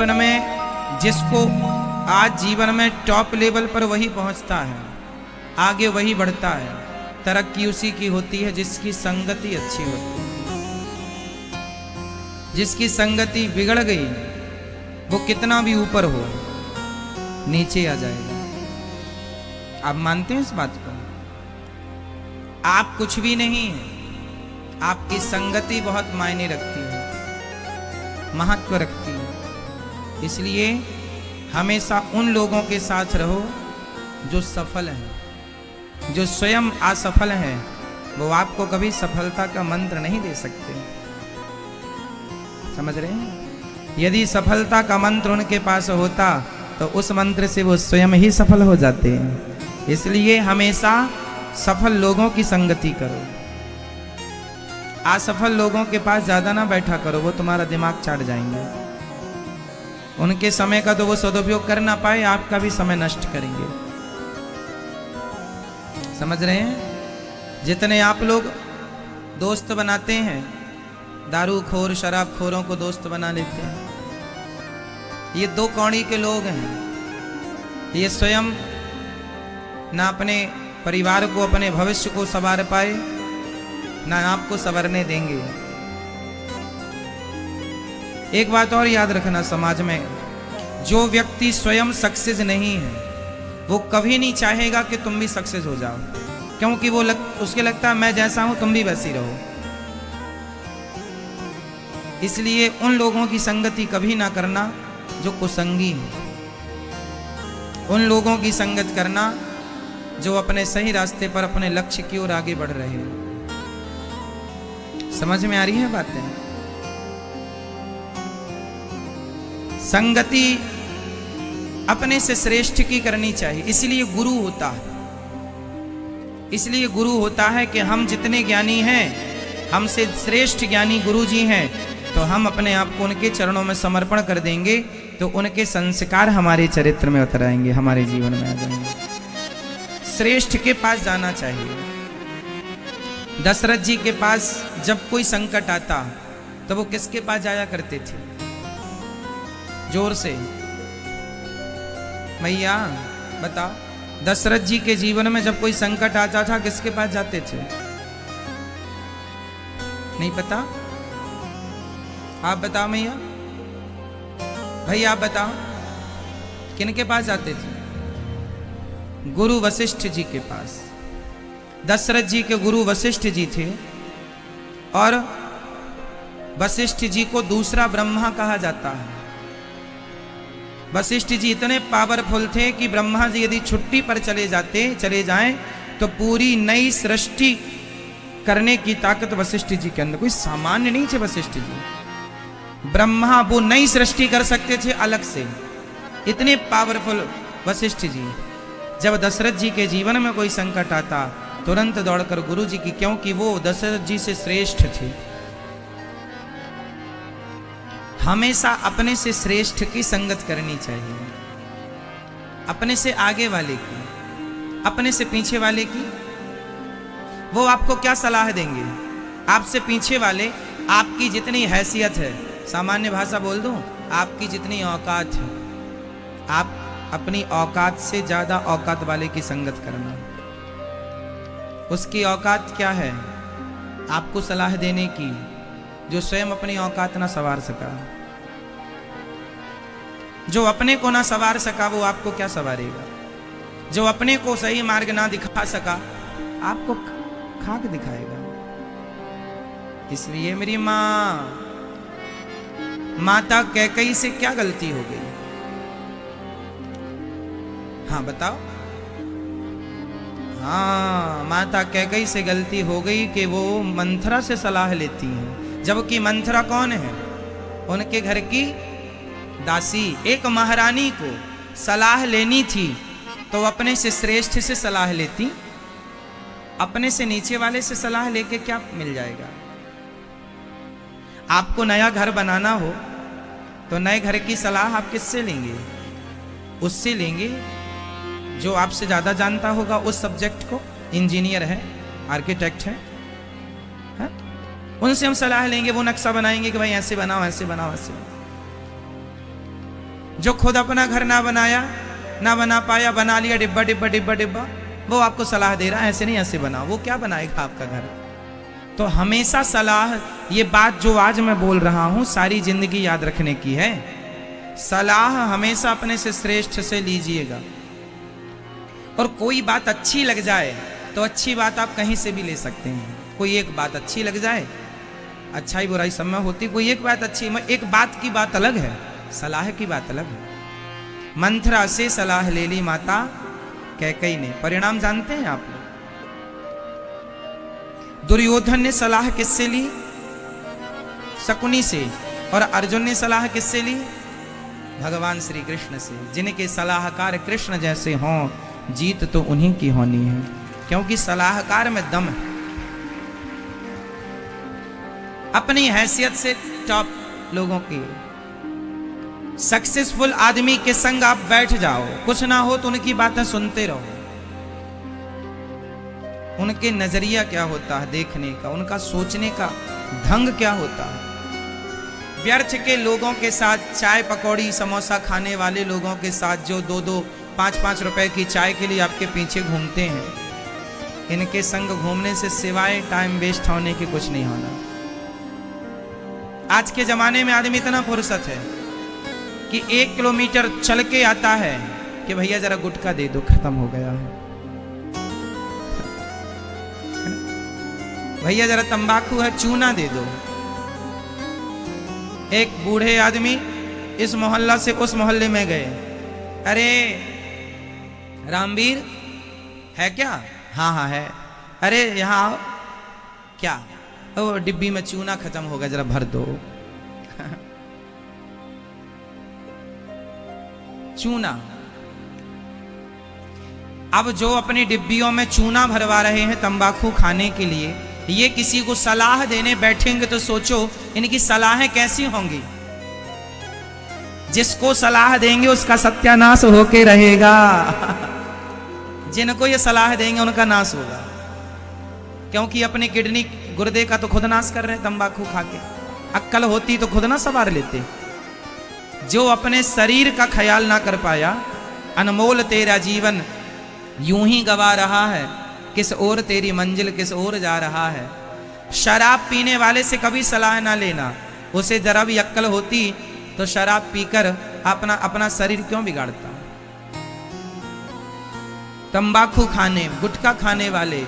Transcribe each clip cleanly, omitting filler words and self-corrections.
जीवन में जिसको आज जीवन में टॉप लेवल पर वही पहुंचता है, आगे वही बढ़ता है। तरक्की उसी की होती है जिसकी संगति अच्छी होती है। जिसकी संगति बिगड़ गई वो कितना भी ऊपर हो नीचे आ जाएगा। आप मानते हैं इस बात को? आप कुछ भी नहीं है, आपकी संगति बहुत मायने रखती है, महत्व रखती है। इसलिए हमेशा उन लोगों के साथ रहो जो सफल हैं। जो स्वयं असफल हैं वो आपको कभी सफलता का मंत्र नहीं दे सकते। समझ रहे हैं? यदि सफलता का मंत्र उनके पास होता तो उस मंत्र से वो स्वयं ही सफल हो जाते हैं। इसलिए हमेशा सफल लोगों की संगति करो। असफल लोगों के पास ज्यादा ना बैठा करो, वो तुम्हारा दिमाग चाट जाएंगे। उनके समय का तो वो सदुपयोग कर ना पाए, आपका भी समय नष्ट करेंगे। समझ रहे हैं? जितने आप लोग दोस्त बनाते हैं, दारू खोर शराब खोरों को दोस्त बना लेते हैं, ये दो कौड़ी के लोग हैं। ये स्वयं ना अपने परिवार को, अपने भविष्य को संवार पाए, ना आपको संवरने देंगे। एक बात और याद रखना, समाज में जो व्यक्ति स्वयं सक्सेस नहीं है वो कभी नहीं चाहेगा कि तुम भी सक्सेस हो जाओ, क्योंकि वो उसके लगता है मैं जैसा हूं तुम भी वैसी रहो। इसलिए उन लोगों की संगति कभी ना करना जो कुसंगी है। उन लोगों की संगत करना जो अपने सही रास्ते पर, अपने लक्ष्य की ओर आगे बढ़ रहे हैं। समझ में आ रही है बातें? संगति अपने से श्रेष्ठ की करनी चाहिए। इसलिए गुरु होता है। इसलिए गुरु होता है कि हम जितने ज्ञानी हैं, हमसे श्रेष्ठ ज्ञानी गुरु जी हैं, तो हम अपने आप को उनके चरणों में समर्पण कर देंगे तो उनके संस्कार हमारे चरित्र में उतर आएंगे, हमारे जीवन में आ जाएंगे। श्रेष्ठ के पास जाना चाहिए। दशरथ जी के पास जब कोई संकट आता तो वो किसके पास जाया करते थे? जोर से भैया बताओ। दशरथ जी के जीवन में जब कोई संकट आता था किसके पास जाते थे? नहीं पता? आप बताओ भैया, भैया आप बताओ, किनके पास जाते थे? गुरु वशिष्ठ जी के पास। दशरथ जी के गुरु वशिष्ठ जी थे और वशिष्ठ जी को दूसरा ब्रह्मा कहा जाता है। वशिष्ठ जी इतने पावरफुल थे कि ब्रह्मा जी यदि छुट्टी पर चले जाएं तो पूरी नई सृष्टि करने की ताकत वशिष्ठ जी के अंदर। कोई सामान्य नहीं थे वशिष्ठ जी। ब्रह्मा वो नई सृष्टि कर सकते थे अलग से, इतने पावरफुल वशिष्ठ जी। जब दशरथ जी के जीवन में कोई संकट आता तुरंत दौड़कर गुरु जी की, क्योंकि वो दशरथ जी से श्रेष्ठ थे। हमेशा अपने से श्रेष्ठ की संगत करनी चाहिए, अपने से आगे वाले की, अपने से पीछे वाले की। वो आपको क्या सलाह देंगे? आपसे पीछे वाले आपकी जितनी हैसियत है, सामान्य भाषा बोल दूं, आपकी जितनी औकात है, आप अपनी औकात से ज्यादा औकात वाले की संगत करना। उसकी औकात क्या है? आपको सलाह देने की, जो स्वयं अपनी औकात ना संवार सका। जो अपने को ना संवार सका वो आपको क्या संवारेगा? जो अपने को सही मार्ग ना दिखा सका आपको खाक दिखाएगा। इसलिए मेरी माता कैकेयी से क्या गलती हो गई? हाँ बताओ। हाँ, माता कैकेयी से गलती हो गई कि वो मंथरा से सलाह लेती हैं, जबकि मंथरा कौन है? उनके घर की दासी। एक महारानी को सलाह लेनी थी तो अपने से श्रेष्ठ से सलाह लेती, अपने से नीचे वाले से सलाह लेके क्या मिल जाएगा? आपको नया घर बनाना हो तो नए घर की सलाह आप किससे लेंगे? उससे लेंगे जो आपसे ज्यादा जानता होगा उस सब्जेक्ट को, इंजीनियर है, आर्किटेक्ट है? उनसे हम सलाह लेंगे, वो नक्शा बनाएंगे कि भाई ऐसे बनाओ, ऐसे बनाओ, ऐसे बनाओ। जो खुद अपना घर ना बनाया, ना बना पाया, बना लिया डिब्बा डिब्बा डिब्बा डिब्बा, वो आपको सलाह दे रहा है ऐसे नहीं ऐसे बनाओ, वो क्या बनाएगा आपका घर। तो हमेशा सलाह, ये बात जो आज मैं बोल रहा हूं सारी जिंदगी याद रखने की है। सलाह हमेशा अपने से श्रेष्ठ से लीजिएगा। और कोई बात अच्छी लग जाए तो अच्छी बात आप कहीं से भी ले सकते हैं। कोई एक बात अच्छी लग जाए, अच्छाई बुराई सब में होती, कोई एक बात अच्छी, एक बात की बात अलग है, सलाह की बात अलग है। मंथरा से सलाह ले ली माता कैकई ने, परिणाम जानते हैं आप लोग। दुर्योधन ने सलाह किससे ली? शकुनी से। और अर्जुन ने सलाह किससे ली? भगवान श्री कृष्ण से। जिनके सलाहकार कृष्ण जैसे हों, जीत तो उन्हीं की होनी है, क्योंकि सलाहकार में दम है। अपनी हैसियत से टॉप लोगों की सक्सेसफुल आदमी के संग आप बैठ जाओ, कुछ ना हो तो उनकी बातें सुनते रहो। उनके नजरिया क्या होता है देखने का, उनका सोचने का ढंग क्या होता है। व्यर्थ के लोगों के साथ, चाय पकौड़ी समोसा खाने वाले लोगों के साथ जो 2-2 5-5 रुपए की चाय के लिए आपके पीछे घूमते हैं, इनके संग घूमने से सिवाय टाइम वेस्ट होने की कुछ नहीं होना। आज के जमाने में आदमी इतना फुर्सत है कि 1 किलोमीटर चल के आता है कि भैया जरा गुटखा दे दो, खत्म हो गया है। भैया जरा तंबाकू है, चूना दे दो। एक बूढ़े आदमी इस मोहल्ला से उस मोहल्ले में गए, अरे रामवीर है क्या? हाँ हाँ है। अरे यहाँ आओ। क्या? ओ डिब्बी में चूना खत्म हो गया, जरा भर दो। चूना। अब जो अपनी डिब्बियों में चूना भरवा रहे हैं तंबाकू खाने के लिए, ये किसी को सलाह देने बैठेंगे तो सोचो इनकी सलाहें कैसी होंगी। जिसको सलाह देंगे उसका सत्यानाश होके रहेगा। जिनको ये सलाह देंगे उनका नाश होगा, क्योंकि अपने किडनी गुर्दे का तो खुद नाश कर रहे हैं तंबाकू खा के। अक्ल होती तो खुद ना सवार लेते। जो अपने शरीर का ख्याल ना कर पाया, अनमोल तेरा जीवन यूं ही गवा रहा है, किस ओर तेरी मंजिल किस ओर जा रहा है। शराब पीने वाले से कभी सलाह ना लेना, उसे जरा भी अक्ल होती तो शराब पीकर अपना शरीर क्यों बिगाड़ता। तंबाकू खाने, गुटखा खाने वाले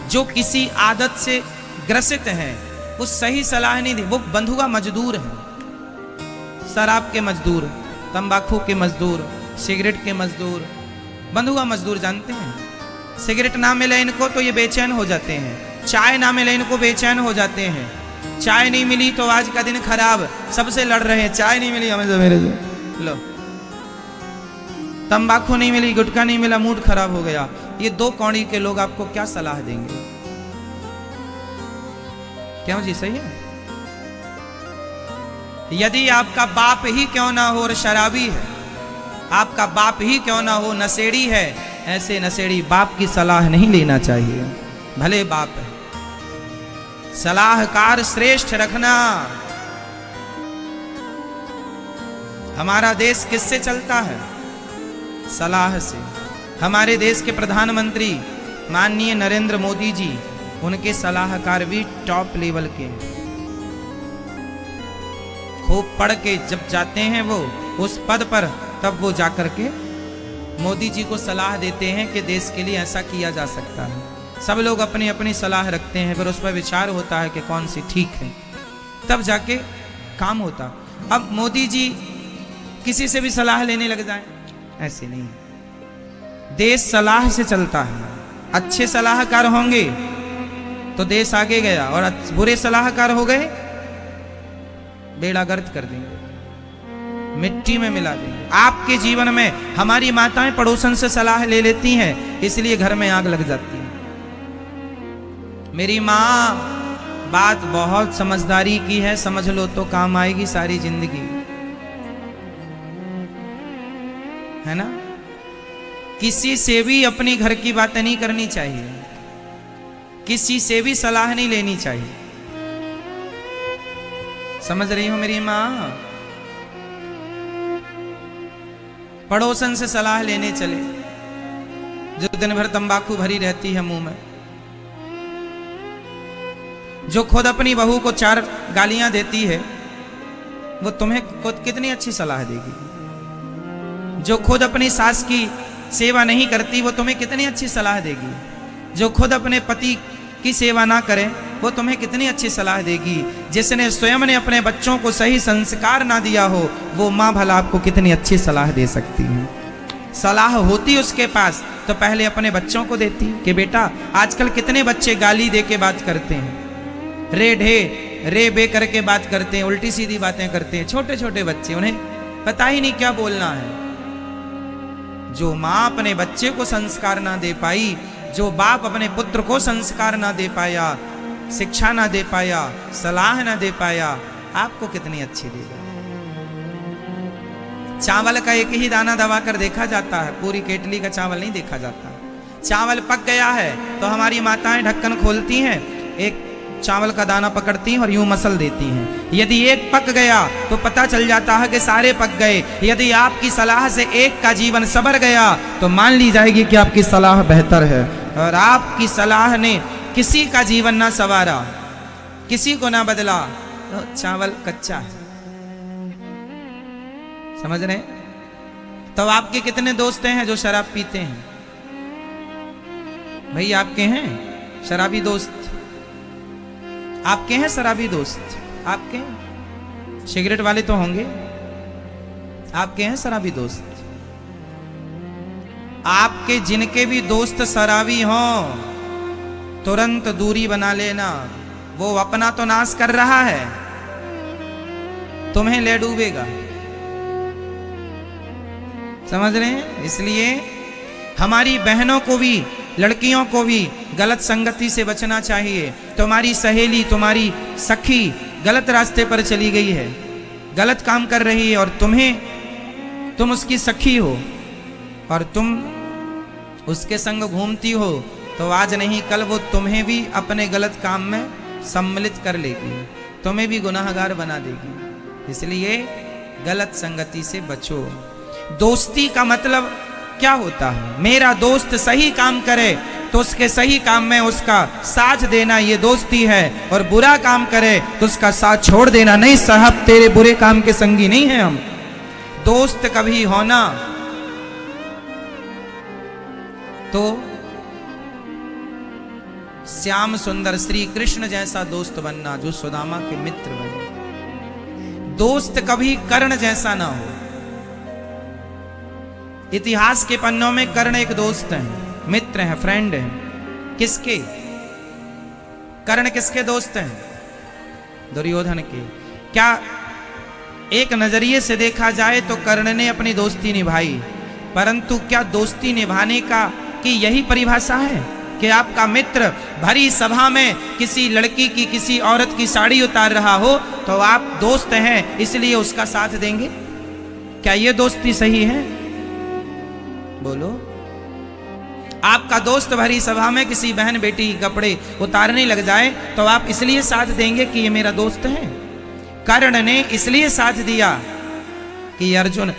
जो किसी आदत से ग्रसित हैं, वो सही सलाह नहीं दी। वो बंधुआ मजदूर हैं, शराब के मजदूर, तंबाकू के मजदूर, सिगरेट के मजदूर। बंधुआ मजदूर जानते हैं, सिगरेट ना मिले इनको तो ये बेचैन हो जाते हैं, चाय ना मिले इनको बेचैन हो जाते हैं। चाय नहीं मिली तो आज का दिन खराब, सबसे लड़ रहे हैं, चाय नहीं मिली हमें तो मेरे से लो। तंबाकू नहीं मिली, गुटखा नहीं मिला, मूड खराब हो गया। ये 2 कौड़ी के लोग आपको क्या सलाह देंगे? क्यों जी? सही है। यदि आपका बाप ही क्यों ना हो और शराबी है, आपका बाप ही क्यों ना हो नशेड़ी है, ऐसे नशेड़ी बाप की सलाह नहीं लेना चाहिए, भले बाप है। सलाहकार श्रेष्ठ रखना। हमारा देश किससे चलता है? सलाह से। हमारे देश के प्रधानमंत्री माननीय नरेंद्र मोदी जी, उनके सलाहकार भी टॉप लेवल के हैं। खूब पढ़ के जब जाते हैं वो उस पद पर, तब वो जाकर के मोदी जी को सलाह देते हैं कि देश के लिए ऐसा किया जा सकता है। सब लोग अपनी अपनी सलाह रखते हैं, फिर उस पर विचार होता है कि कौन सी ठीक है, तब जाके काम होता। अब मोदी जी किसी से भी सलाह लेने लग जाए, ऐसे नहीं। देश सलाह से चलता है। अच्छे सलाहकार होंगे तो देश आगे गया, और बुरे सलाहकार हो गए बेड़ा गर्क कर देंगे, मिट्टी में मिला देंगे। आपके जीवन में हमारी माताएं पड़ोसन से सलाह ले लेती हैं, इसलिए घर में आग लग जाती है। मेरी माँ बात बहुत समझदारी की है, समझ लो तो काम आएगी सारी जिंदगी, है ना। किसी से भी अपनी घर की बातें नहीं करनी चाहिए, किसी से भी सलाह नहीं लेनी चाहिए। समझ रही हो मेरी माँ? पड़ोसन से सलाह लेने चले, जो दिन भर तंबाकू भरी रहती है मुंह में, जो खुद अपनी बहू को 4 गालियां देती है, वो तुम्हें खुद कितनी अच्छी सलाह देगी। जो खुद अपनी सास की सेवा नहीं करती, वो तुम्हें कितनी अच्छी सलाह देगी। जो खुद अपने पति की सेवा ना करे, वो तुम्हें कितनी अच्छी सलाह देगी। जिसने स्वयं ने अपने बच्चों को सही संस्कार ना दिया हो, वो माँ भला आपको कितनी अच्छी सलाह दे सकती है। सलाह होती उसके पास तो पहले अपने बच्चों को देती कि बेटा, आजकल कितने बच्चे गाली दे के बात करते हैं, रे ढे रे बे करके बात करते हैं, उल्टी सीधी बातें करते हैं। छोटे छोटे बच्चे, उन्हें पता ही नहीं क्या बोलना है। जो माँ अपने बच्चे को संस्कार ना दे पाई, जो बाप अपने पुत्र को संस्कार ना दे पाया, शिक्षा ना दे पाया, सलाह ना दे पाया, आपको कितनी अच्छी देगा। चावल का एक ही दाना दबाकर देखा जाता है, पूरी केटली का चावल नहीं देखा जाता। चावल पक गया है तो हमारी माताएं ढक्कन खोलती हैं, एक चावल का दाना पकड़ती हैं और यूं मसल देती हैं। यदि एक पक गया तो पता चल जाता है कि सारे पक गए। यदि आपकी सलाह से एक का जीवन संवर गया तो मान ली जाएगी कि आपकी सलाह बेहतर है। और आपकी सलाह ने किसी का जीवन ना संवारा, किसी को ना बदला, तो चावल कच्चा है। समझ रहे? तो आपके कितने दोस्त हैं जो शराब पीते हैं? भाई आपके हैं शराबी दोस्त? आपके हैं शराबी दोस्त? आपके सिगरेट वाले तो होंगे, आपके हैं शराबी दोस्त? आपके जिनके भी दोस्त शराबी हों, तुरंत दूरी बना लेना। वो अपना तो नाश कर रहा है, तुम्हें ले डूबेगा। समझ रहे हैं? इसलिए हमारी बहनों को भी, लड़कियों को भी गलत संगति से बचना चाहिए। तुम्हारी सहेली, तुम्हारी सखी गलत रास्ते पर चली गई है, गलत काम कर रही है, और तुम उसकी सखी हो और तुम उसके संग घूमती हो, तो आज नहीं कल वो तुम्हें भी अपने गलत काम में सम्मिलित कर लेगी, तुम्हें भी गुनाहगार बना देगी। इसलिए गलत संगति से बचो। दोस्ती का मतलब क्या होता है? मेरा दोस्त सही काम करे तो उसके सही काम में उसका साथ देना, ये दोस्ती है। और बुरा काम करे तो उसका साथ छोड़ देना। नहीं साहब, तेरे बुरे काम के संगी नहीं है हम। दोस्त कभी होना तो श्याम सुंदर श्री कृष्ण जैसा दोस्त बनना, जो सुदामा के मित्र बने। दोस्त कभी कर्ण जैसा ना हो। इतिहास के पन्नों में कर्ण एक दोस्त है, मित्र है, फ्रेंड है। किसके? कर्ण किसके दोस्त हैं? दुर्योधन के। क्या एक नजरिए से देखा जाए तो कर्ण ने अपनी दोस्ती निभाई, परंतु क्या दोस्ती निभाने का की यही परिभाषा है कि आपका मित्र भरी सभा में किसी लड़की की, किसी औरत की साड़ी उतार रहा हो तो आप दोस्त हैं इसलिए उसका साथ देंगे? क्या ये दोस्ती सही है? बोलो। आपका दोस्त भरी सभा में किसी बहन बेटी के कपड़े उतारने लग जाए तो आप इसलिए साथ देंगे कि ये मेरा दोस्त है? कर्ण ने इसलिए साथ दिया कि अर्जुन,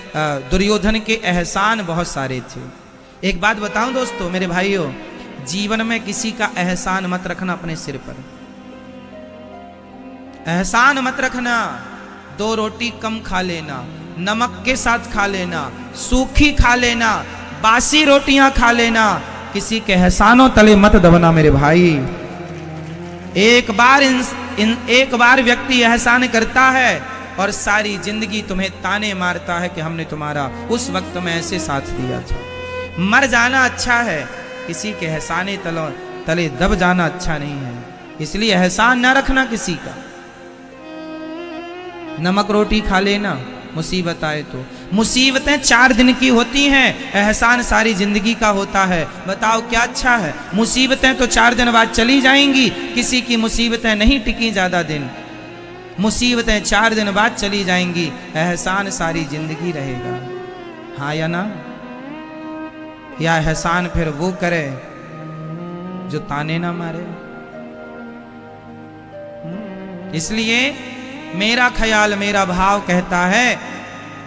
दुर्योधन के एहसान बहुत सारे थे। एक बात बताऊं दोस्तों, मेरे भाइयों, जीवन में किसी का एहसान मत रखना अपने सिर पर। एहसान मत रखना। 2 रोटी कम खा लेना, नमक के साथ खा लेना, सूखी खा लेना, बासी रोटियां खा लेना, किसी के एहसानों तले मत दबना मेरे भाई। एक बार व्यक्ति एहसान करता है और सारी जिंदगी तुम्हें ताने मारता है कि हमने तुम्हारा उस वक्त में ऐसे साथ दिया था। मर जाना अच्छा है, किसी के एहसाने तले दब जाना अच्छा नहीं है। इसलिए एहसान ना रखना किसी का। नमक रोटी खा लेना, मुसीबत आए तो। मुसीबतें 4 दिन की होती हैं, एहसान सारी जिंदगी का होता है। बताओ क्या अच्छा है? मुसीबतें तो 4 दिन बाद चली जाएंगी, किसी की मुसीबतें नहीं टिकी ज्यादा दिन। मुसीबतें 4 दिन बाद चली जाएंगी, एहसान सारी जिंदगी रहेगा। हाँ या ना? या एहसान फिर वो करे जो ताने ना मारे। इसलिए मेरा ख्याल, मेरा भाव कहता है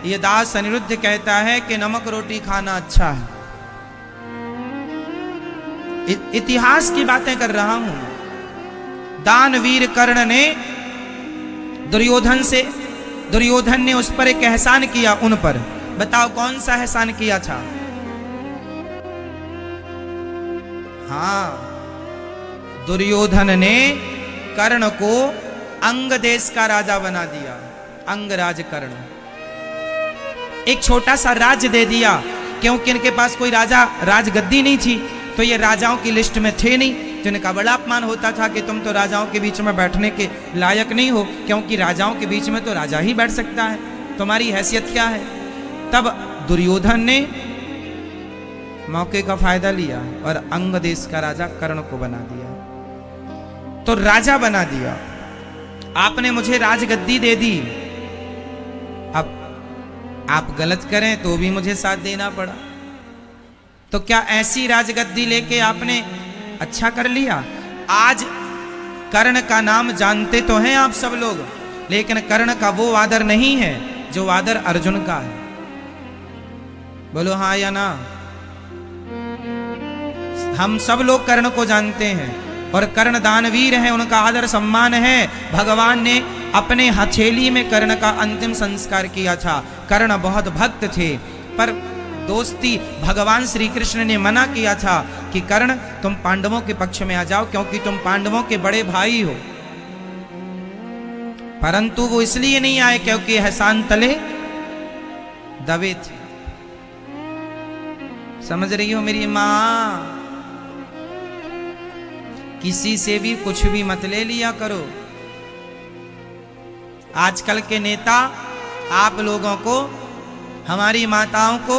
ये दास अनिरुद्ध कहता है कि नमक रोटी खाना अच्छा है। इतिहास की बातें कर रहा हूं। दानवीर कर्ण ने दुर्योधन ने उस पर एक एहसान किया, उन पर बताओ कौन सा एहसान किया था? हाँ, दुर्योधन ने कर्ण को अंग देश का राजा बना दिया। अंगराज कर्ण, एक छोटा सा राज्य दे दिया, क्योंकि इनके पास कोई राजगद्दी नहीं थी, तो ये राजाओं की लिस्ट में थे नहीं। जिनका बड़ा अपमान होता था कि तुम तो राजाओं के बीच में बैठने के लायक नहीं हो, क्योंकि राजाओं के बीच में तो राजा ही बैठ सकता है, तुम्हारी हैसियत क्या है। तब दुर्योधन ने मौके का फायदा लिया और अंग देश का राजा कर्ण को बना दिया। तो राजा बना दिया, आपने मुझे राजगद्दी दे दी, अब आप गलत करें तो भी मुझे साथ देना पड़ा। तो क्या ऐसी राजगद्दी लेके आपने अच्छा कर लिया? आज कर्ण का नाम जानते तो हैं आप सब लोग, लेकिन कर्ण का वो आदर नहीं है जो आदर अर्जुन का है। बोलो हाँ या ना? हम सब लोग कर्ण को जानते हैं और कर्ण दानवीर हैं, उनका आदर सम्मान है। भगवान ने अपने हथेली में कर्ण का अंतिम संस्कार किया था। कर्ण बहुत भक्त थे, पर दोस्ती भगवान श्री कृष्ण ने मना किया था कि कर्ण तुम पांडवों के पक्ष में आ जाओ, क्योंकि तुम पांडवों के बड़े भाई हो। परंतु वो इसलिए नहीं आए क्योंकि एहसान तले दबे थे। समझ रही हो मेरी मां? किसी से भी कुछ भी मत ले लिया करो। आजकल के नेता आप लोगों को, हमारी माताओं को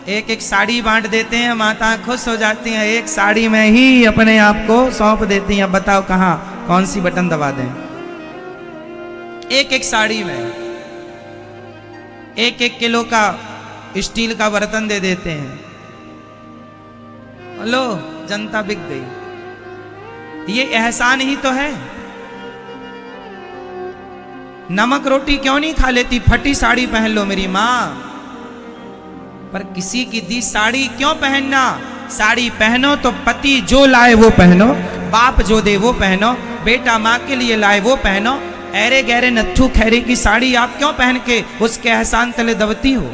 एक एक साड़ी बांट देते हैं, माताएं खुश हो जाती हैं, एक साड़ी में ही अपने आप को सौंप देती हैं। बताओ कहां कौन सी बटन दबा दें? एक एक साड़ी में 1-1 किलो का स्टील का बर्तन दे देते हैं। लो, जनता बिक गई। ये एहसान ही तो है। नमक रोटी क्यों नहीं खा लेती? फटी साड़ी पहन लो मेरी मां, पर किसी की दी साड़ी क्यों पहनना? साड़ी पहनो तो पति जो लाए वो पहनो, बाप जो दे वो पहनो, बेटा माँ के लिए लाए वो पहनो। ऐरे गहरे नत्थु खैरे की साड़ी आप क्यों पहन के उसके एहसान तले दबती हो?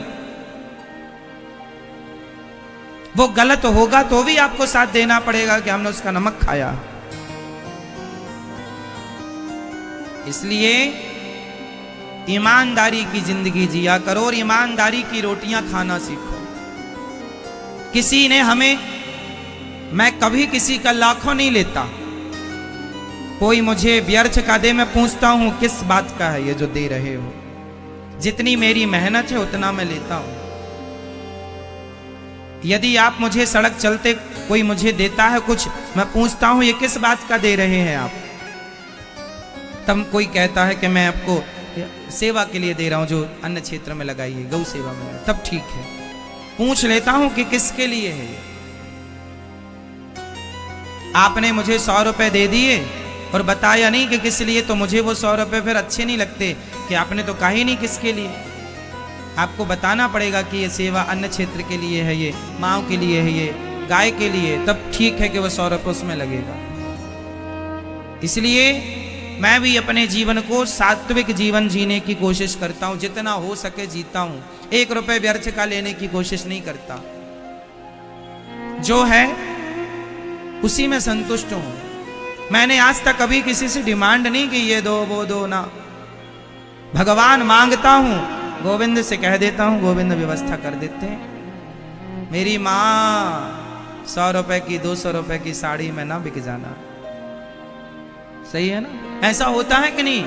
वो गलत होगा तो भी आपको साथ देना पड़ेगा कि हमने उसका नमक खाया। इसलिए ईमानदारी की जिंदगी जिया करो और ईमानदारी की रोटियां खाना सीखो। किसी ने हमें, मैं कभी किसी का लाखों नहीं लेता, कोई मुझे व्यर्थ का दे, मैं पूछता हूं किस बात का है ये जो दे रहे हो? जितनी मेरी मेहनत है उतना मैं लेता हूं। यदि आप मुझे सड़क चलते कोई मुझे देता है कुछ, मैं पूछता हूं ये किस बात का दे रहे हैं आप? तब कोई कहता है कि मैं आपको सेवा के लिए दे रहा हूं, जो अन्य क्षेत्र में लगाई है, गौ सेवा में, तब ठीक है। पूछ लेता हूं कि किसके लिए है ये? आपने मुझे 100 रुपए दे दिए और बताया नहीं कि किस लिए, तो मुझे वो 100 रुपए फिर अच्छे नहीं लगते कि आपने तो कहा ही नहीं किसके लिए। आपको बताना पड़ेगा कि ये सेवा अन्य क्षेत्र के लिए है, ये माँओं के लिए है, ये गाय के लिए, तब ठीक है कि वो 100 रुपये उसमें लगेगा। इसलिए मैं भी अपने जीवन को सात्विक जीवन जीने की कोशिश करता हूं, जितना हो सके जीता हूं। 1 रुपए व्यर्थ का लेने की कोशिश नहीं करता, जो है उसी में संतुष्ट हूं। मैंने आज तक कभी किसी से डिमांड नहीं की ये दो वो दो, ना। भगवान मांगता हूं, गोविंद से कह देता हूं, गोविंद व्यवस्था कर देते हैं। मेरी मां 100 रुपए की 200 रुपए की साड़ी में ना बिक जाना। सही है ना? ऐसा होता है कि नहीं?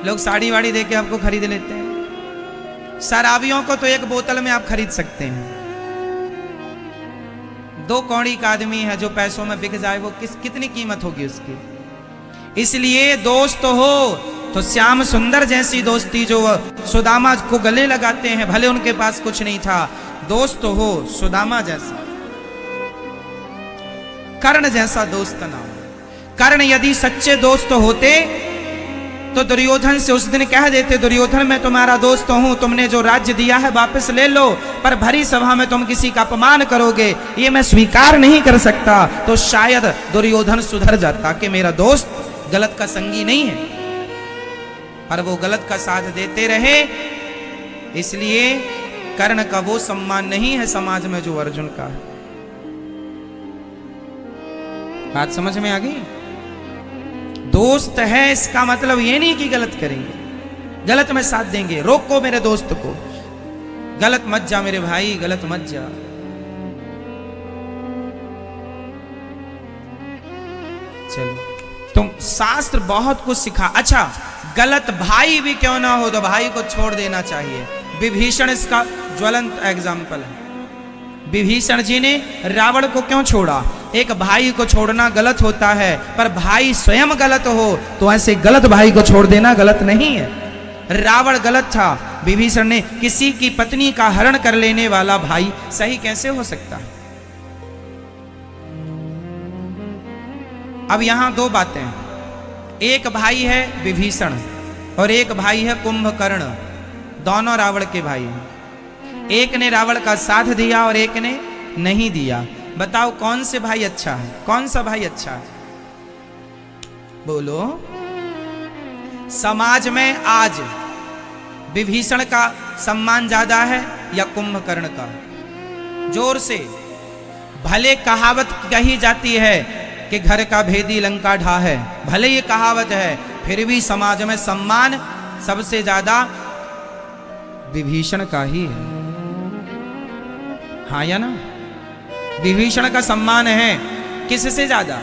लोग साड़ी वाड़ी देके आपको खरीद लेते हैं। शराबियों को तो 1 बोतल में आप खरीद सकते हैं। 2 कौड़ी का आदमी है जो पैसों में बिक जाए, वो कितनी कीमत होगी उसकी? इसलिए दोस्त हो तो श्याम सुंदर जैसी दोस्ती, जो सुदामा को गले लगाते हैं, भले उनके पास कुछ नहीं था, दोस्त हो सुदामा जैसा, कर्ण जैसा दोस्त ना हो। कर्ण यदि सच्चे दोस्त होते तो दुर्योधन से उस दिन कह देते, दुर्योधन मैं तुम्हारा दोस्त हूं, तुमने जो राज्य दिया है वापस ले लो, पर भरी सभा में तुम किसी का अपमान करोगे ये मैं स्वीकार नहीं कर सकता। तो शायद दुर्योधन सुधर जाता कि मेरा दोस्त गलत का संगी नहीं है, पर वो गलत का साथ देते रहे। इसलिए कर्ण का वो सम्मान नहीं है समाज में जो अर्जुन का है। बात समझ में आ गई? दोस्त है इसका मतलब ये नहीं कि गलत करेंगे, गलत में साथ देंगे। रोको मेरे दोस्त को, गलत मत जा मेरे भाई, गलत मत जा। चलो, तुम शास्त्र बहुत कुछ सिखा। अच्छा, गलत भाई भी क्यों ना हो तो भाई को छोड़ देना चाहिए। विभीषण इसका ज्वलंत एग्जाम्पल है। विभीषण जी ने रावण को क्यों छोड़ा? एक भाई को छोड़ना गलत होता है, पर भाई स्वयं गलत हो तो ऐसे गलत भाई को छोड़ देना गलत नहीं है। रावण गलत था, विभीषण ने किसी की पत्नी का हरण कर लेने वाला भाई सही कैसे हो सकता? अब यहां दो बातें, एक भाई है विभीषण और एक भाई है कुंभकर्ण। दोनों रावण के भाई हैं। एक ने रावण का साथ दिया और एक ने नहीं दिया। बताओ कौन से भाई अच्छा है? कौन सा भाई अच्छा है? बोलो। समाज में आज विभीषण का सम्मान ज्यादा है या कुंभकर्ण का? जोर से। भले कहावत कही जाती है कि घर का भेदी लंका ढा है, भले ये कहावत है, फिर भी समाज में सम्मान सबसे ज्यादा विभीषण का ही है। हाँ या ना? विभीषण का सम्मान है किससे ज्यादा?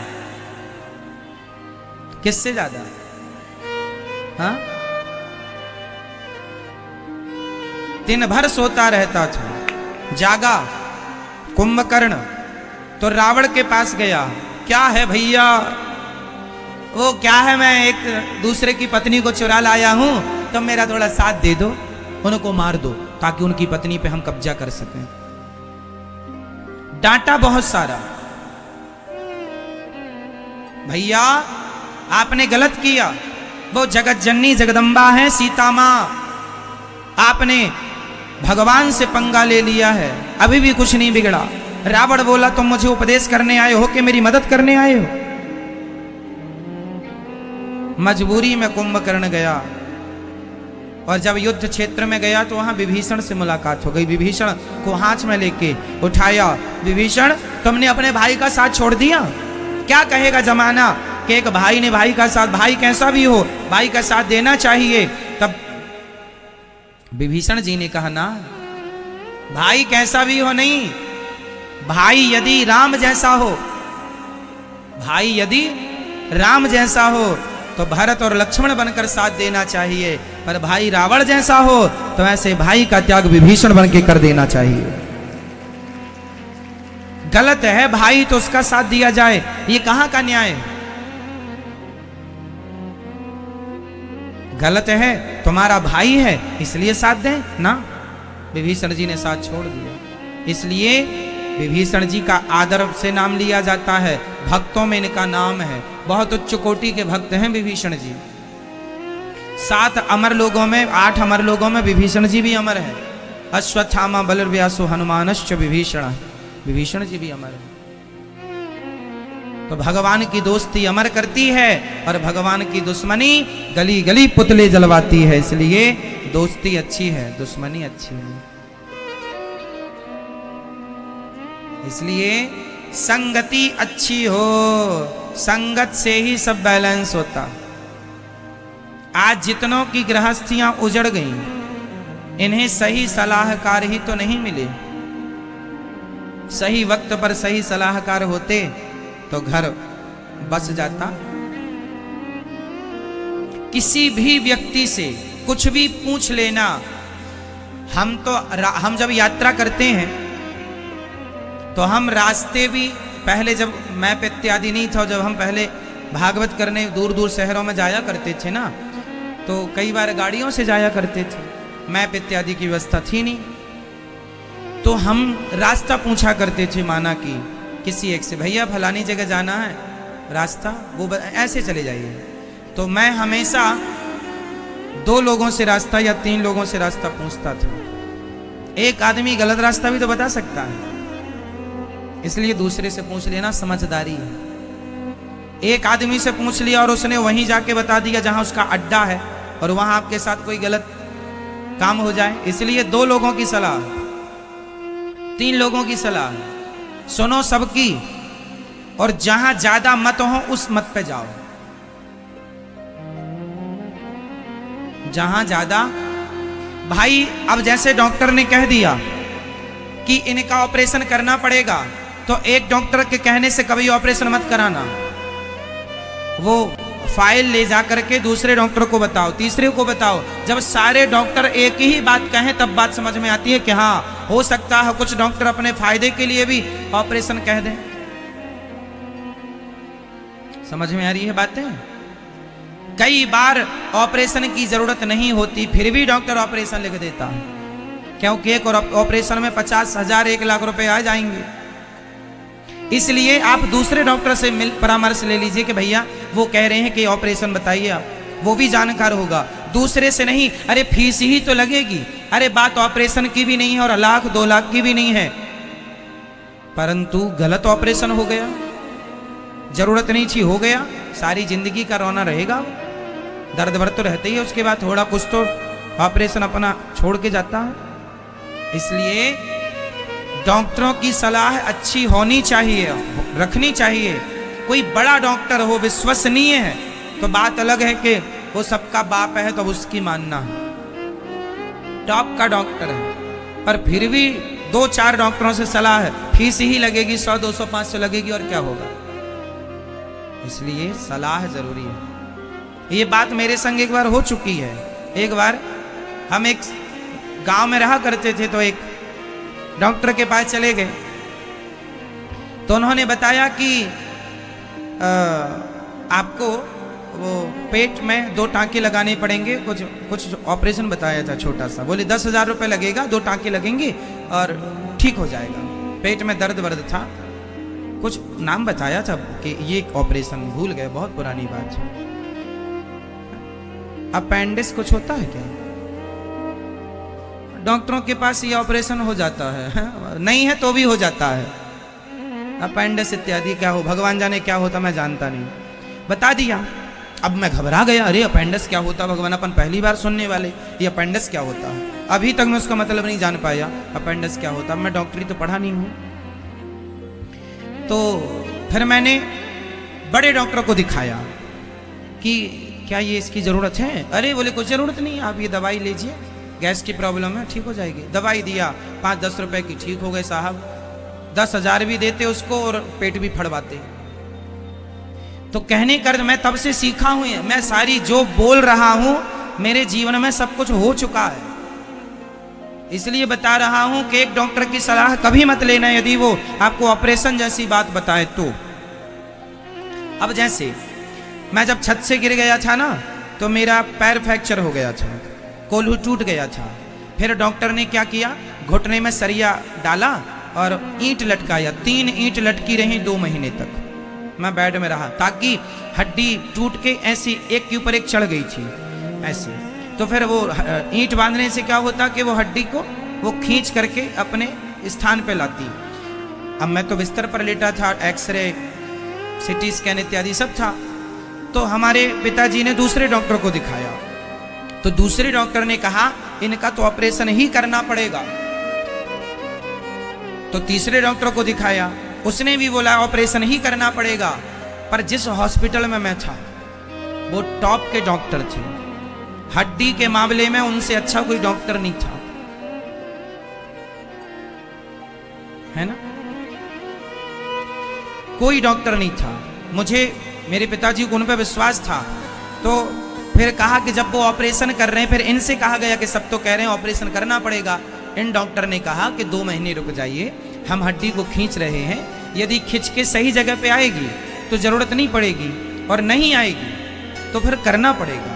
किससे ज्यादा? हाँ? दिन भर सोता रहता था, जागा कुंभकर्ण तो रावण के पास गया। क्या है भैया? वो क्या है, मैं एक दूसरे की पत्नी को चुरा लाया हूं, तो मेरा थोड़ा साथ दे दो, उनको मार दो ताकि उनकी पत्नी पे हम कब्जा कर सकें। डांटा बहुत सारा। भैया आपने गलत किया, वो जगत जननी जगदम्बा है सीता मां, आपने भगवान से पंगा ले लिया है, अभी भी कुछ नहीं बिगड़ा। रावण बोला तुम मुझे उपदेश करने आए हो कि मेरी मदद करने आए हो? मजबूरी में कुंभकर्ण गया और जब युद्ध क्षेत्र में गया तो वहां विभीषण से मुलाकात हो गई। विभीषण को हाथ में लेके उठाया। विभीषण तुमने अपने भाई का साथ छोड़ दिया? क्या कहेगा जमाना कि एक भाई ने भाई का साथ, भाई कैसा भी हो भाई का साथ देना चाहिए। तब विभीषण जी ने कहा ना, भाई कैसा भी हो नहीं, भाई यदि राम जैसा हो, भाई यदि राम जैसा हो तो भरत और लक्ष्मण बनकर साथ देना चाहिए, पर भाई रावण जैसा हो तो ऐसे भाई का त्याग विभीषण बन के कर देना चाहिए। गलत है भाई तो उसका साथ दिया जाए, ये कहां का न्याय? गलत है, तुम्हारा भाई है इसलिए साथ दें ना। विभीषण जी ने साथ छोड़ दिया। इसलिए विभीषण जी का आदर से नाम लिया जाता है, भक्तों में इनका नाम है। बहुत उच्च कोटि के भक्त हैं विभीषण जी। 7 अमर लोगों में, 8 अमर लोगों में विभीषण जी भी अमर है। अश्वत्थामा बलव्यासो हनुमानश्च विभीषण, विभीषण जी भी अमर है। तो भगवान की दोस्ती अमर करती है और भगवान की दुश्मनी गली गली पुतले जलवाती है। इसलिए दोस्ती अच्छी है, दुश्मनी अच्छी है। इसलिए संगति अच्छी हो, संगत से ही सब बैलेंस होता। आज जितनों की गृहस्थियां उजड़ गईं, इन्हें सही सलाहकार ही तो नहीं मिले। सही वक्त पर सही सलाहकार होते तो घर बस जाता। किसी भी व्यक्ति से कुछ भी पूछ लेना। हम जब यात्रा करते हैं तो हम रास्ते भी, पहले जब मैप इत्यादि नहीं था, जब हम पहले भागवत करने दूर दूर शहरों में जाया करते थे ना, तो कई बार गाड़ियों से जाया करते थे, मैप इत्यादि की व्यवस्था थी नहीं। तो हम रास्ता पूछा करते थे, माना कि किसी एक से, भैया फलानी जगह जाना है, रास्ता वो ऐसे चले जाइए। तो मैं हमेशा 2 लोगों से रास्ता या 3 लोगों से रास्ता पूछता था। एक आदमी गलत रास्ता भी तो बता सकता है, इसलिए दूसरे से पूछ लेना समझदारी है। एक आदमी से पूछ लिया और उसने वहीं जाके बता दिया जहां उसका अड्डा है, और वहां आपके साथ कोई गलत काम हो जाए, इसलिए 2 लोगों की सलाह, 3 लोगों की सलाह सुनो सबकी, और जहां ज्यादा मत हो उस मत पे जाओ। जहां ज्यादा, भाई अब जैसे डॉक्टर ने कह दिया कि इनका ऑपरेशन करना पड़ेगा, तो एक डॉक्टर के कहने से कभी ऑपरेशन मत कराना। वो फाइल ले जा करके दूसरे डॉक्टर को बताओ, तीसरे को बताओ। जब सारे डॉक्टर एक ही बात कहें तब बात समझ में आती है कि हाँ हो सकता है कुछ डॉक्टर अपने फायदे के लिए भी ऑपरेशन कह दें। समझ में आ रही है बातें? कई बार ऑपरेशन की जरूरत नहीं होती, फिर भी डॉक्टर ऑपरेशन लिख देता है, क्योंकि एक ऑपरेशन में 50,000 1 लाख रुपए आ जाएंगे। इसलिए आप दूसरे डॉक्टर से परामर्श ले लीजिए कि भैया वो कह रहे हैं कि ऑपरेशन बताइए आप, वो भी जानकार होगा। दूसरे से नहीं, अरे फीस ही तो लगेगी, अरे बात ऑपरेशन की भी नहीं है और 1 लाख 2 लाख की भी नहीं है, परंतु गलत ऑपरेशन हो गया, जरूरत नहीं थी, हो गया, सारी जिंदगी का रोना रहेगा। दर्द भर तो रहते ही है, उसके बाद थोड़ा कुछ तो ऑपरेशन अपना छोड़ के जाता है। इसलिए डॉक्टरों की सलाह अच्छी होनी चाहिए, रखनी चाहिए। कोई बड़ा डॉक्टर हो, विश्वसनीय है, तो बात अलग है कि वो सबका बाप है तो उसकी मानना है, टॉप का डॉक्टर है, पर फिर भी 2-4 डॉक्टरों से सलाह है, फीस ही लगेगी 100 200 500 लगेगी, और क्या होगा। इसलिए सलाह जरूरी है। ये बात मेरे संग एक बार हो चुकी है। एक बार हम एक गांव में रहा करते थे, तो एक डॉक्टर के पास चले गए, तो उन्होंने बताया कि आपको वो पेट में 2 टांके लगाने पड़ेंगे, कुछ ऑपरेशन बताया था छोटा सा। बोले 10,000 रुपये लगेगा, 2 टांके लगेंगे और ठीक हो जाएगा। पेट में दर्द वर्द था, कुछ नाम बताया था कि ये ऑपरेशन, भूल गए, बहुत पुरानी बात है। अपेंडिक्स कुछ होता है क्या? डॉक्टरों के पास ये ऑपरेशन हो जाता है, नहीं है तो भी हो जाता है। अपेंडिक्स इत्यादि क्या हो, भगवान जाने क्या होता, मैं जानता नहीं, बता दिया। अब मैं घबरा गया, अरे अपेंडिक्स क्या होता भगवान, अपन पहली बार सुनने वाले, ये अपेंडिक्स क्या होता है। अभी तक मैं उसका मतलब नहीं जान पाया, अपेंडिक्स क्या होता। मैं डॉक्टरी तो पढ़ा नहीं हूँ। तो फिर मैंने बड़े डॉक्टर को दिखाया कि क्या ये इसकी ज़रूरत है। अरे बोले कुछ ज़रूरत नहीं, आप ये दवाई लीजिए, गैस की प्रॉब्लम है, ठीक हो जाएगी। दवाई दिया, 5-10 रुपए की, ठीक हो गए साहब। 10,000 भी देते उसको और पेट भी फड़वाते। तो कहने कर मैं तब से सीखा हूं, मैं सारी जो बोल रहा हूं मेरे जीवन में सब कुछ हो चुका है, इसलिए बता रहा हूं कि एक डॉक्टर की सलाह कभी मत लेना यदि वो आपको ऑपरेशन जैसी बात बताए तो। अब जैसे मैं जब छत से गिर गया था ना, तो मेरा पैर फ्रैक्चर हो गया था, कोल्हू टूट गया था। फिर डॉक्टर ने क्या किया, घुटने में सरिया डाला और ईंट लटकाया। 3 ईंट लटकी रही 2 महीने तक। मैं बेड में रहा ताकि हड्डी टूट के ऐसी एक के ऊपर एक चढ़ गई थी ऐसे। तो फिर वो ईंट बांधने से क्या होता कि वो हड्डी को वो खींच करके अपने स्थान पे लाती। अब मैं तो बिस्तर पर लेटा था, एक्सरे सिटी स्कैन इत्यादि सब था। तो हमारे पिताजी ने दूसरे डॉक्टर को दिखाया, तो दूसरे डॉक्टर ने कहा इनका तो ऑपरेशन ही करना पड़ेगा। तो तीसरे डॉक्टर को दिखाया, उसने भी बोला ऑपरेशन ही करना पड़ेगा। पर जिस हॉस्पिटल में मैं था वो टॉप के डॉक्टर थे, हड्डी के मामले में उनसे अच्छा कोई डॉक्टर नहीं था, है ना, कोई डॉक्टर नहीं था। मुझे मेरे पिताजी को उन पर विश्वास था। तो फिर कहा कि जब वो ऑपरेशन कर रहे हैं, फिर इनसे कहा गया कि सब तो कह रहे हैं ऑपरेशन करना पड़ेगा। इन डॉक्टर ने कहा कि 2 महीने रुक जाइए, हम हड्डी को खींच रहे हैं, यदि खींच के सही जगह पे आएगी तो जरूरत नहीं पड़ेगी, और नहीं आएगी तो फिर करना पड़ेगा।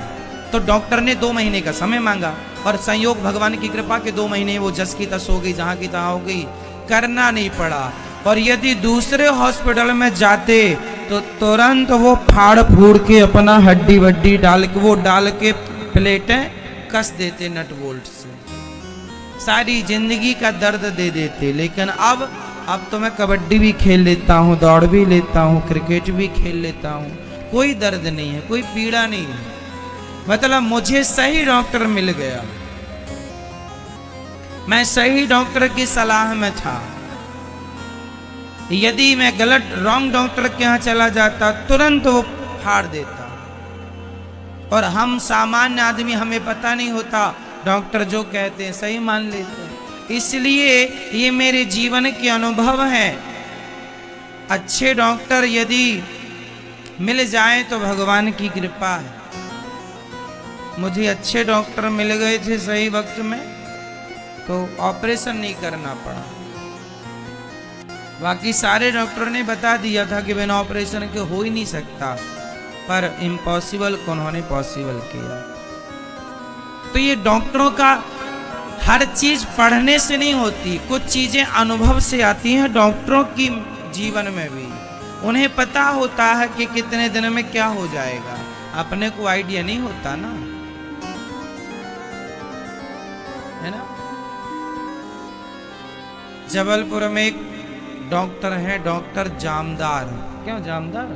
तो डॉक्टर ने 2 महीने का समय मांगा, और संयोग भगवान की कृपा के 2 महीने वो जस की तस हो गई, जहां की तहां हो गई, करना नहीं पड़ा। और यदि दूसरे हॉस्पिटल में जाते तो तुरंत वो फाड़ फूड़ के अपना हड्डी वड्डी डाल के, वो डाल के प्लेटें कस देते नट बोल्ट से, सारी जिंदगी का दर्द दे देते। लेकिन अब तो मैं कबड्डी भी खेल लेता हूँ, दौड़ भी लेता हूँ, क्रिकेट भी खेल लेता हूँ, कोई दर्द नहीं है, कोई पीड़ा नहीं है। मतलब मुझे सही डॉक्टर मिल गया, मैं सही डॉक्टर की सलाह में था। यदि मैं गलत रॉन्ग डॉक्टर के यहाँ चला जाता तुरंत वो फाड़ देता। और हम सामान्य आदमी, हमें पता नहीं होता, डॉक्टर जो कहते हैं सही मान लेते हैं। इसलिए ये मेरे जीवन के अनुभव है। अच्छे डॉक्टर यदि मिल जाए तो भगवान की कृपा है। मुझे अच्छे डॉक्टर मिल गए थे सही वक्त में, तो ऑपरेशन नहीं करना पड़ा। बाकी सारे डॉक्टरों ने बता दिया था कि बिना ऑपरेशन के हो ही नहीं सकता, पर इम्पॉसिबल को उन्होंने पॉसिबल किया। तो ये डॉक्टरों का हर चीज पढ़ने से नहीं होती, कुछ चीजें अनुभव से आती हैं। डॉक्टरों की जीवन में भी उन्हें पता होता है कि कितने दिन में क्या हो जाएगा, अपने को आइडिया नहीं होता ना, है ना। जबलपुर में एक डॉक्टर है, डॉक्टर जामदार। क्यों जामदार?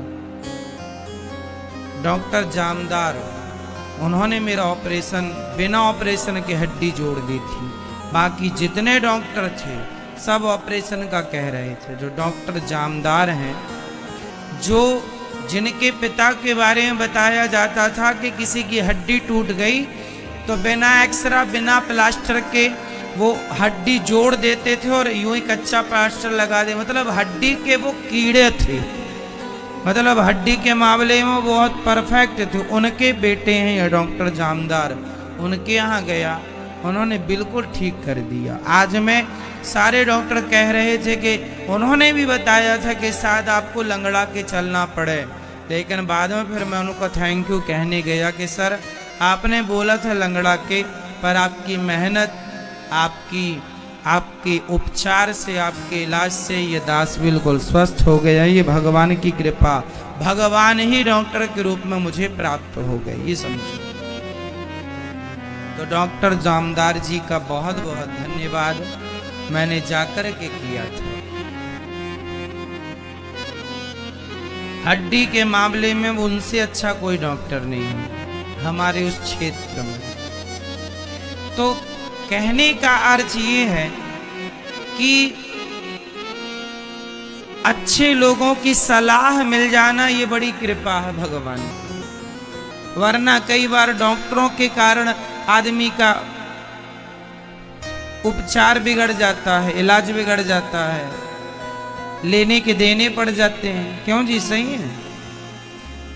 डॉक्टर जामदार, उन्होंने मेरा ऑपरेशन बिना ऑपरेशन के हड्डी जोड़ दी थी। बाकी जितने डॉक्टर थे सब ऑपरेशन का कह रहे थे। जो डॉक्टर जामदार हैं, जो जिनके पिता के बारे में बताया जाता था कि किसी की हड्डी टूट गई तो बिना एक्सरा बिना प्लास्टर के वो हड्डी जोड़ देते थे और यूं ही कच्चा प्लास्टर लगा दे। मतलब हड्डी के वो कीड़े थे, मतलब हड्डी के मामले में बहुत परफेक्ट थे। उनके बेटे हैं ये डॉक्टर जामदार, उनके यहाँ गया, उन्होंने बिल्कुल ठीक कर दिया। आज मैं सारे डॉक्टर कह रहे थे कि उन्होंने भी बताया था कि शायद आपको लंगड़ा के चलना पड़े, लेकिन बाद में फिर मैं उनको थैंक यू कहने गया कि सर आपने बोला था लंगड़ा के, पर आपकी मेहनत, आपके उपचार से, आपके इलाज से ये दास बिल्कुल स्वस्थ हो गया। ये भगवान की कृपा, भगवान ही डॉक्टर के रूप में मुझे प्राप्त हो गए, ये समझो। तो डॉक्टर जामदार जी का बहुत बहुत धन्यवाद, मैंने जाकर के किया था। हड्डी के मामले में उनसे अच्छा कोई डॉक्टर नहीं है हमारे उस क्षेत्र में। तो कहने का अर्थ ये है कि अच्छे लोगों की सलाह मिल जाना ये बड़ी कृपा है भगवान की। वरना कई बार डॉक्टरों के कारण आदमी का उपचार बिगड़ जाता है, इलाज बिगड़ जाता है, लेने के देने पड़ जाते हैं। क्यों जी? सही है।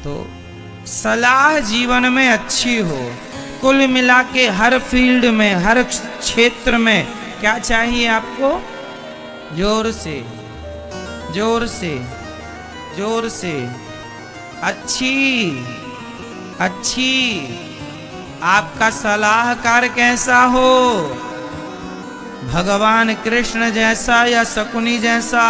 तो सलाह जीवन में अच्छी हो। कुल मिला के हर फील्ड में, हर क्षेत्र में क्या चाहिए आपको? जोर से, जोर से, जोर से, अच्छी अच्छी। आपका सलाहकार कैसा हो? भगवान कृष्ण जैसा या शकुनी जैसा?